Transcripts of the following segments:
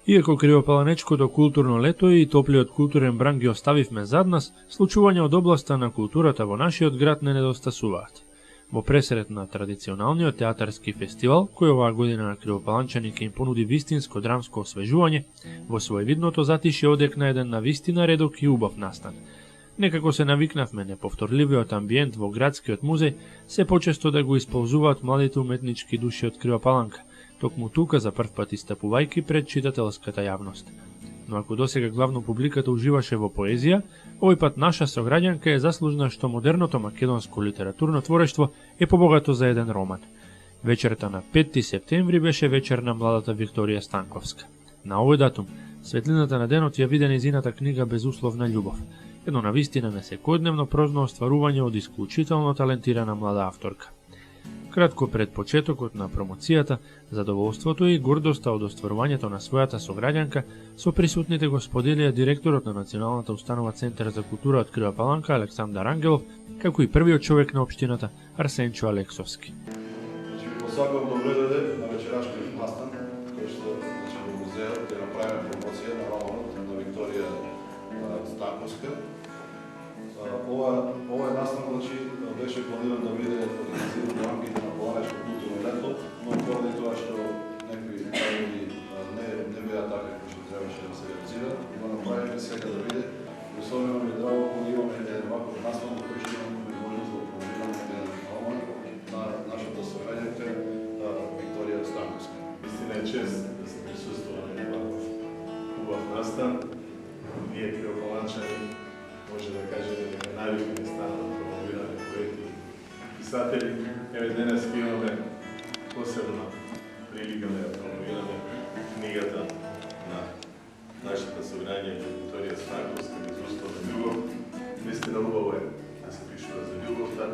Иако кривопаланечкото културно лето и топлиот културен бран ги оставивме зад нас, случувања од областа на културата во нашиот град не недостасуваат. Во пресред на традиционалниот театарски фестивал, кој оваа година на кривопаланчани ќе им понуди вистинско драмско освежување, во своевидното затишје одекна еден навистина редок и убав настан. Некако се навикнавме неповторливиот амбиент во градскиот музеј се почесто да го исползуваат младите уметнички души од Кривопаланка, токму тука за прв пат истапувајќи пред читателската јавност. Но ако досега главно публиката уживаше во поезија, овој пат наша сограѓанка е заслужна што модерното македонско литературно творештво е побогато за еден роман. Вечерта на 5 септември беше вечер на младата Викторија Станковска. На овој датум, светлината на денот ја виде нејзината книга Безусловна љубов, едно навистина несекојдневно прозно остварување од исклучително талентирана млада авторка. Кратко пред почетокот на промоцијата, задоволството и гордоста од остварувањето на својата сограѓанка со присутните го споделија директорот на Националната установа Центар за култура од Кривопаланка Александар Ангелов, како и првиот човек на општината Арсенчо Алексовски. Посакувам добре на вечерашниот настан, кој што во музеот ќе направиме промоција на романот на Викторија Станковска. Ова е настан, беше планиран да биде организиран во рамките на Паланечко културно лето, но поради тоа што некои правили не беа така кои што требаше да се реализира, го направиме сега да биде. Особено ми е драго кога имаме еден ваков настан кој што имаме можност да промовираме еден роман на нашата сограѓанка Викторија Станковска. Истина е чест да се присуствува на еден ваков убав настан. Ние кривопаланчани може да кажеме дека највише стана да промовираме поети и писатели. Еве денес имаме посебна прилика да ја промовираме книгата на нашата сограѓанка Викторија Станковска Безусловна љубов. Вистина убаво е да се пишува за љубовта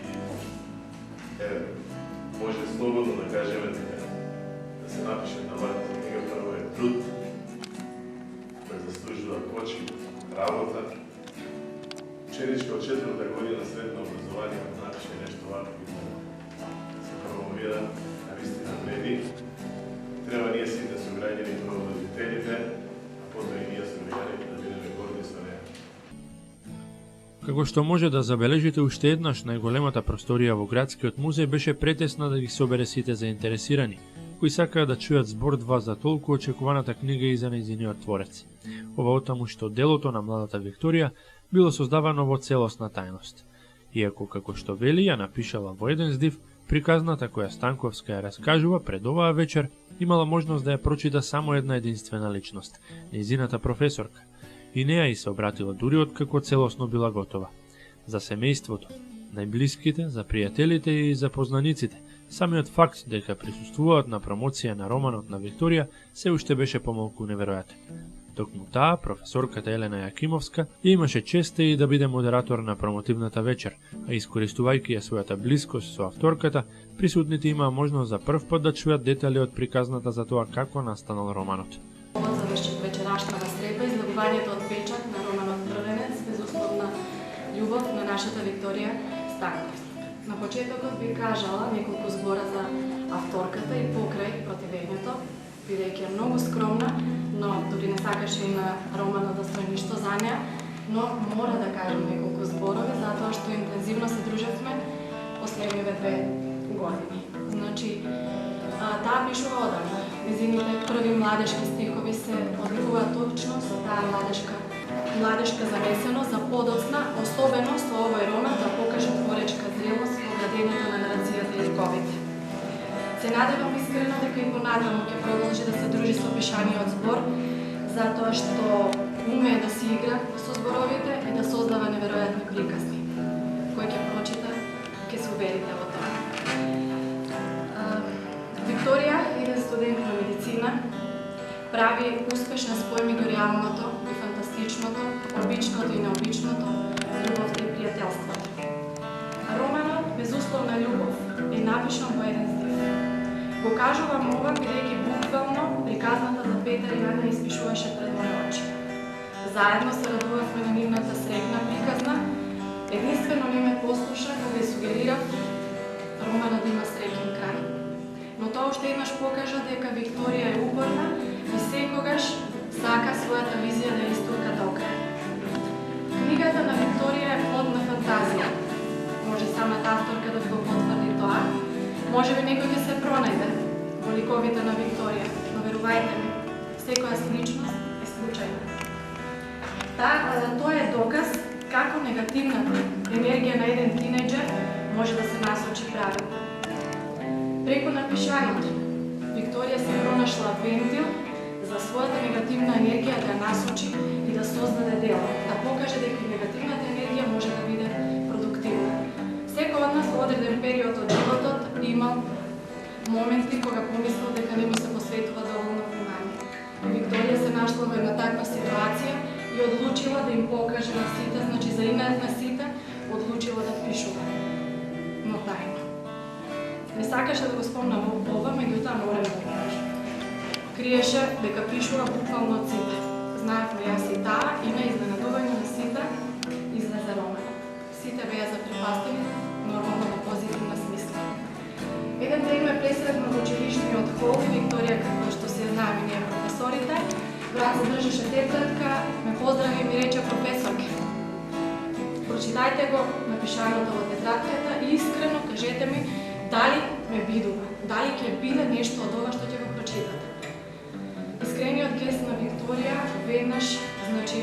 и еве може слободно да кажеме дека да се напише на ваква книга прво е труд, кој заслужува почит, работа. Ученичка од 4-та година средно образование да напише нешто вакво и да се промовира на вистина вреди. Треба ние сите сограѓани, прво родителите, а потоа и ние сограѓаните да бидеме горди со неа. Како што може да забележите, уште еднаш најголемата просторија во градскиот музеј беше претесна да ги собере сите заинтересирани, кои сакаа да чујат збор два за толку очекуваната книга и за нејзиниот творец. Ова отаму што делото на младата Викторија било создавано во целосна тајност. Иако, како што вели, ја напишала во еден здив, приказната која Станковска ја раскажува пред оваа вечер, имала можност да ја прочита само една единствена личност, нејзината професорка, и неа и се обратила дури откако целосно била готова. За семејството, најблиските, за пријателите и за познаниците, самиот факт дека присуствуваат на промоција на романот на Викторија се уште беше помалку неверојатен. Токму таа, професорката Елена Јакимовска, ја имаше честа и да биде модератор на промотивната вечер, а искористувајќи ја својата блискост со авторката, присутните имаа можност за прв пат да чујат детали од приказната за тоа како настанал романот. Повод за вечерашната средба излагувањето од печат на романот Првенец, Безусловна љубов на нашата Викторија Станковска. На почетокот би кажала неколку збора за авторката и покрај противењето, бидејќи е многу скромна, но дури не сакаше и на романот да стои ништо за неа, но мора да кажем неколку зборови затоа што интензивно се дружевме последниве 2 години. Значи, таа пишува одамна. Незините први младешки стихови се одликуваат точно со таа младешка занесеност за подоцна, особено со овој роман да покаже творечка зрелост во градењето на нарацијата и ликовите. Се надевам искрено дека и понатаму ќе продолжи да се дружи со пишаниот збор, затоа што умее да си игра со зборовите и да создава неверојатни приказни. Кој ќе прочита, ќе се уверите во тоа. Викторија, еден студент на медицина, прави успешен спој меѓу реалното и фантастичното, обичното и необичното, љубовта и пријателството. Романот Безусловна љубов е напишан во еден здив. Го кажувам ова бидејќи буквално приказната за Петар и Ана испишуваше пред мои очи. Заедно се радувавме на нивната среќна приказна, единствено не ме послуша кога ја сугерирав романот да има среќен крај. Но тоа уште еднаш покажа дека Викторија е упорна и се самата авторка да го потврди тоа. Може би некој ќе се пронајде во ликовите на Викторија, но верувајте ми, секоја личност е случајна. Тоа е доказ како негативната енергија на еден тинејџер може да се насочи правилно. Преку напишаното, Викторија се пронашла вентил за својата негативна енергија да ја насочи и да создаде дело, да покаже дека негативната енергија може да биде продуктивна. Секој од нас во одреден период од животот имал моменти кога помислил дека не му се посветува доволно внимание. Викторија се нашла во една таква ситуација и одлучила да им покаже на сите, значи за инат на сите, одлучила да пишува. Но тајно. Не сакаше да го спомнам ова, меѓутоа морам да го кажам. Криеше дека пишува буквално од сите. Знаевме јас и таа и на изненадување на сите излезе романот. Сите беа запрепастени, нормално во позитивна смисла. Еден ден ме пресретна во училишниот хол и Викторија, како што се знаеме ние професорите, брат задржаше тетрадка, ме поздрави и ми рече: професорке, прочитајте го напишаното во тетрадката и искрено кажете ми дали ме бидува, дали ќе биде нешто од ова што ќе го прочитате. Искрениот гест на Викторија веднаш, значи,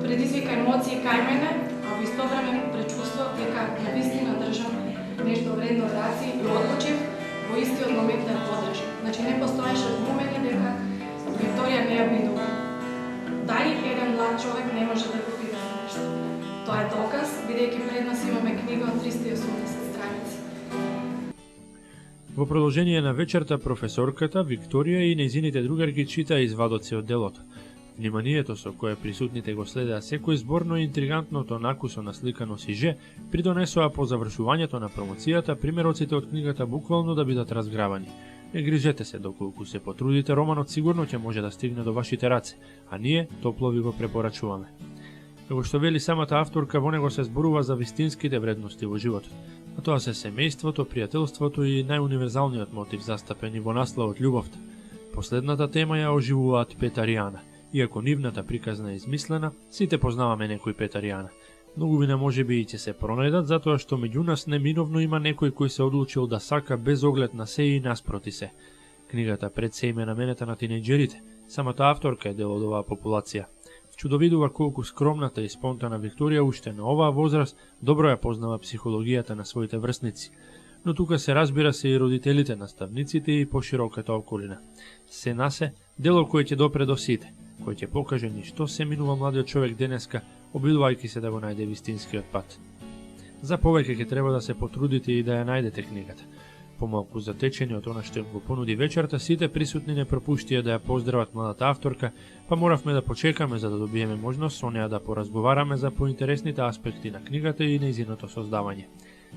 предизвика емоции кај мене, а во исто време пречувствував дека навистина држам нешто вредно од раци и одлучив во истиот момент да ја подржам. Значи не постоеше збумење дека Викторија не ја бидува. Дали еден млад човек не може да го биде за нешто? Тоа е доказ, бидејќи пред нас имаме книга од 380 страници. Во продолжение на вечерта, професорката Викторија и нејзините другарки читаа извадоци од делото. Вниманието со кое присутните го следеа секој збор, но интригантното накусо насликано сиже, придонесоа по завршувањето на промоцијата примероците од книгата буквално да бидат разгравани. Не грижете се, доколку се потрудите, романот сигурно ќе може да стигне до вашите раце, а ние топло ви го препорачуваме. Како што вели самата авторка, во него се зборува за вистинските вредности во животот, а тоа се семејството, пријателството и најуниверзалниот мотив застапени во насловот љубовта. Последната тема ја оживуваат Петар и Ана. Иако нивната приказна е измислена, сите познаваме некој Петар и Ана. Многувина можеби и ќе се пронајдат, затоа што меѓу нас неминовно има некој кој се одлучил да сака без оглед на се и наспроти се. Книгата пред се име наменета на тинејџерите. Самата авторка е дел од оваа популација. Чудовидува колку скромната и спонтана Викторија уште на оваа возраст добро ја познава психологијата на своите врсници. Но тука се разбира се и родителите, наставниците и пошироката околина. Се насе дело кој ќе допре до сите, кој ќе покаже ни што се минува младиот човек денеска, обидувајќи се да го најде вистинскиот пат. За повеќе ќе треба да се потрудите и да ја најдете книгата. Помалку затечени од она што го понуди вечерта, сите присутни не пропуштија да ја поздрават младата авторка, па моравме да почекаме за да добиеме можност со неа да поразговараме за поинтересните аспекти на книгата и нејзиното создавање.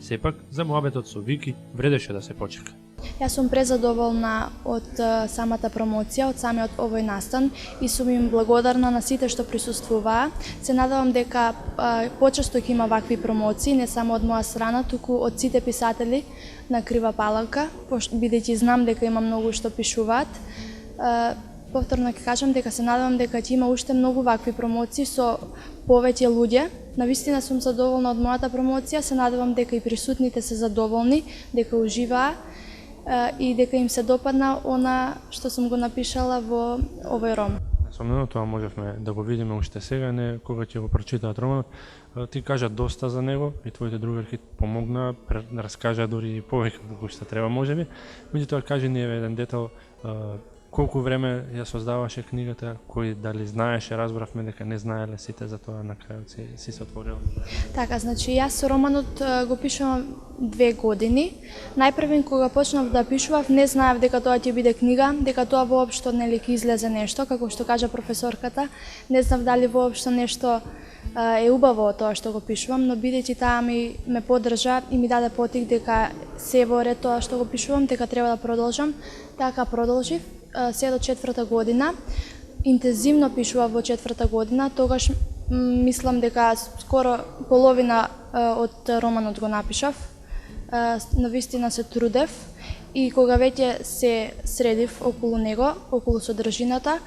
Сепак, за муабетот со Вики вредеше да се почека. Јас сум презадоволна од самата промоција, од самиот овој настан и сум им благодарна на сите што присуствуваа. Се надевам дека почесто ќе има вакви промоции, не само од моја страна, туку од сите писатели на Крива палавка, бидејќи знам дека има многу што пишуваат. Повторно ќе кажам дека се надевам дека ќе има уште многу вакви промоции со повеќе луѓе. Навистина сум задоволна од мојата промоција, се надевам дека и присутните се задоволни, дека уживаа и дека им се допадна она што сум го напишала во овој роман. Несомнено, тоа можевме да го видиме уште сега, не кога ќе го прочитаат романот. Ти кажа доста за него и твоите другарки помогна, раскажа дури повеќе како што треба можеби. Меѓутоа кажи ни еден детал, колку време ја создаваше книгата, кој дали знаеше, разбравме дека не знаеле сите, затоа на крајот си се отворила. Така, значи јас романот го пишувам 2 години. Најпрвен кога почнав да пишував, не знаев дека тоа ќе биде книга, дека тоа воопшто нели ќе излезе нешто, како што кажа професорката. Не знав дали воопшто нешто е убаво од тоа што го пишувам, но бидејќи таа ме поддржа и ми даде потик дека се во ред тоа што го пишувам, дека треба да продолжам, така продолжив се до 4-та година. Интензивно пишував во 4-та година, тогаш мислам дека скоро половина од романот го напишав. Навистина се трудев и кога веќе се средив околу него, околу содржината,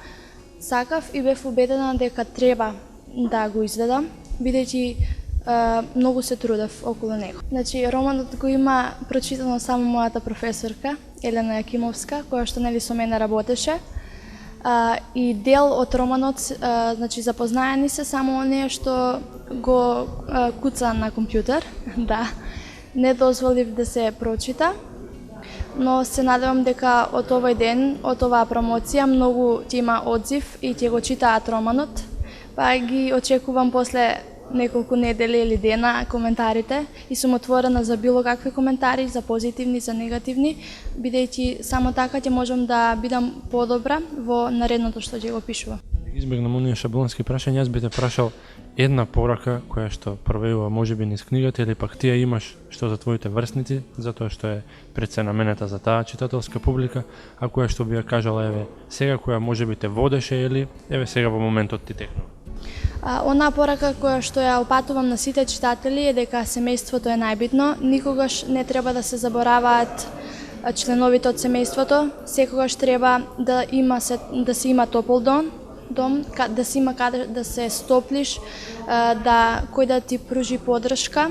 сакав и бев убедена дека треба да го изведам, бидејќи многу се трудев околу него. Значи, романот го има прочитано само мојата професорка, Елена Јакимовска, која што нели со мене работеше. И дел од романот, значи, запознаени се само оние што го куца на компјутер, да, не дозволив да се прочита, но се надевам дека од овој ден, од оваа промоција, многу ќе има одзив и ќе го читаат романот, па ги очекувам после неколку недели или дена коментарите и сум отворена за било какви коментари, за позитивни, за негативни, бидејќи само така ќе можам да бидам подобра во наредното што ќе го пишувам. Избегнам оние шаблонски прашања, јас би те прашал една порака која што провеува можеби низ книгата или пак ти ја имаш што за твоите врсници, затоа што е пред се наменета за таа читателска публика, а која што би ја кажала еве сега која можеби те водеше или еве сега во моментот ти текнува. Онаа порака која што ја опатувам на сите читатели е дека семејството е најбитно, никогаш не треба да се забораваат членовите од семејството, секогаш треба да се има топол дом, да се има каде да се стоплиш, кој да ти пружи поддршка.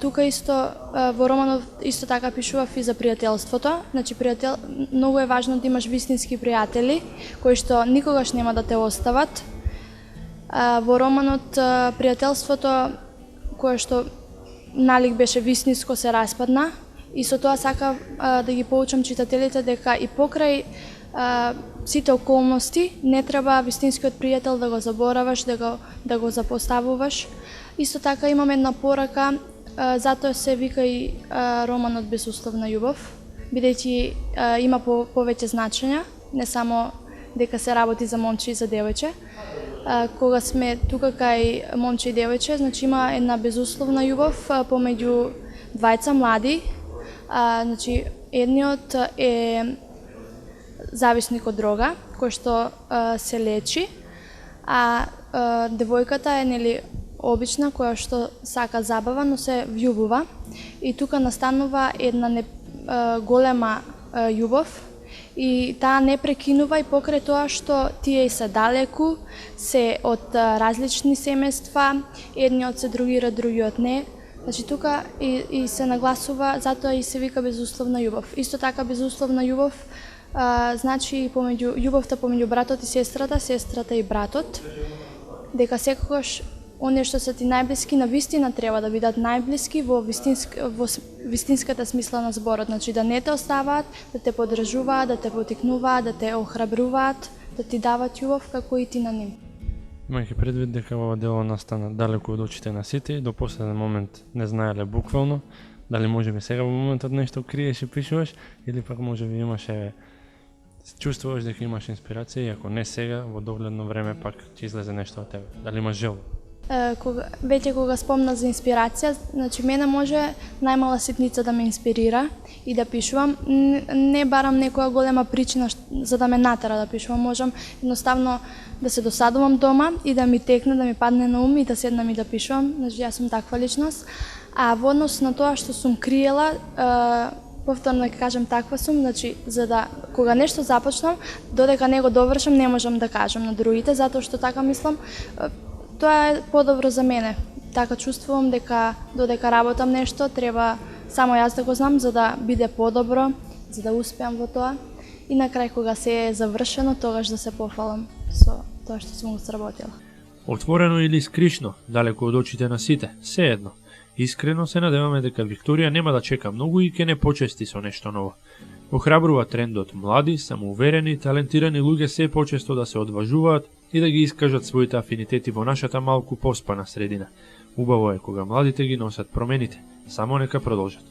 Тука исто во романот исто така пишував и за пријателството. Значи многу е важно да имаш вистински пријатели кои што никогаш нема да те остават. Во романот пријателството кое што налик беше вистинско се распадна и со тоа сакав да ги поучам читателите дека и покрај сите околности не треба вистинскиот пријател да го забораваш, да го запоставуваш. Исто така имам една порака, затоа се вика и романот Безусловна љубов, бидејќи има повеќе значења, не само дека се работи за момче и за девојче. Кога сме тука кај момче и девојче, значи има една безусловна љубов помеѓу двајца млади. Значи едниот е зависник од дрога, кој што се лечи, а девојката е нели обична, која што сака забава, но се вљубува. И тука настанува една голема љубов и таа не прекинува и покрај тоа што тие се далеку, се од различни семејства, едниот се другира, другиот не. Значи тука и се нагласува, затоа и се вика безусловна љубов. Исто така безусловна љубов значи љубовта помеѓу братот и сестрата, сестрата и братот, дека секогаш оние што се ти најблиски на вистина треба да бидат најблиски во вистинската смисла на зборот, значи да не те оставаат, да те поддржуваат, да те поттикнуваат, да те охрабруваат, да ти дават љубов како и ти на нив. Имајќи предвид дека ова дело настана далеку од очите на сите и до последен момент не знаеле буквално, дали можеби сега во моментот нешто криеш и пишуваш, или пак можеби имаш чувствуваш дека имаш инспирација и ако не сега, во догледно време пак ќе излезе нешто од тебе. Дали имаш жел? Веќе кога спомна за инспирација, значи мене може најмала ситница да ме инспирира и да пишувам. Не барам некоја голема причина за да ме натера да пишувам. Можам едноставно да се досадувам дома и да ми текне, да ми падне на ум и да седнам и да пишувам. Значи јас сум таква личност. А во однос на тоа што сум криела, повторно ќе кажам таква сум, значи за да кога нешто започнам, додека не го довршам не можам да кажам на другите, затоа што така мислам, тоа е подобро за мене. Така чувствувам дека додека работам нешто, треба само јас да го знам за да биде подобро, за да успеам во тоа. И на крај кога се е завршено, тогаш да се пофалам со тоа што сум го сработила. Отворено или скришно, далеку од очите на сите, сеедно. Искрено се надеваме дека Викторија нема да чека многу и ќе не почести со нешто ново. Охрабрува трендот млади, самоуверени, талентирани луѓе се почесто да се одважуваат и да ги искажат своите афинитети во нашата малку поспана средина. Убаво е кога младите ги носат промените, само нека продолжат.